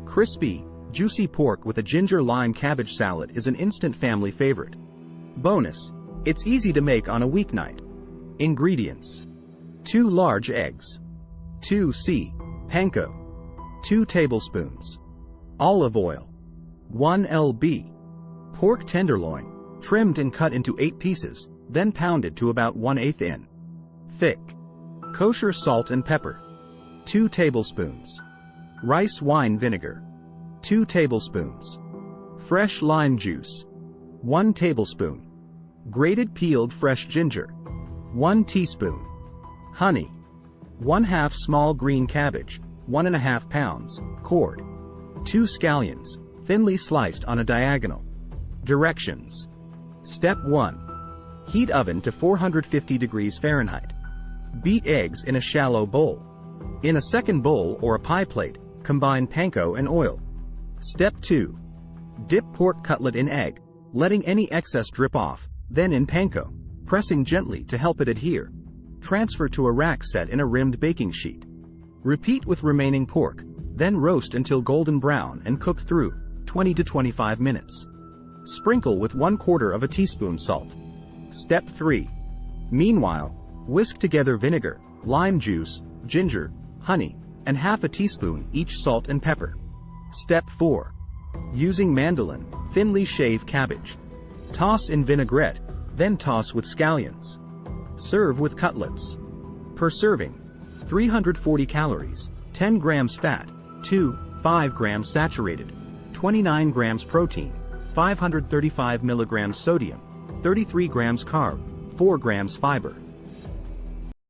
Crispy, juicy pork with a ginger lime cabbage salad is an instant family favorite. Bonus: it's easy to make on a weeknight. Ingredients: 2 large eggs, 2 panko, 2 tablespoons olive oil, 1 lb pork tenderloin, trimmed and cut into 8 pieces, then pounded to about 1/8 in thick. Kosher salt and pepper, 2 tablespoons. Rice wine vinegar, 2 tablespoons. Fresh lime juice, 1 tablespoon. Grated peeled fresh ginger, 1 teaspoon. Honey, 1/2 small green cabbage, 1½ pounds, cored. 2 scallions, thinly sliced on a diagonal. Directions. Step 1. Heat oven to 450 degrees Fahrenheit. Beat eggs in a shallow bowl. In a second bowl or a pie plate, combine panko and oil. Step 2. Dip pork cutlet in egg, letting any excess drip off, then in panko, pressing gently to help it adhere. Transfer to a rack set in a rimmed baking sheet. Repeat with remaining pork, then roast until golden brown and cook through 20 to 25 minutes. Sprinkle with 1/4 teaspoon salt. Step 3. Meanwhile, whisk together vinegar, lime juice, ginger, honey, and 1/2 teaspoon each salt and pepper. Step 4. Using mandolin, thinly shave cabbage. Toss in vinaigrette, then toss with scallions. Serve with cutlets. Per serving: 340 calories, 10 grams fat, 5 grams saturated, 29 grams protein, 535 milligrams sodium, 33 grams carb, 4 grams fiber.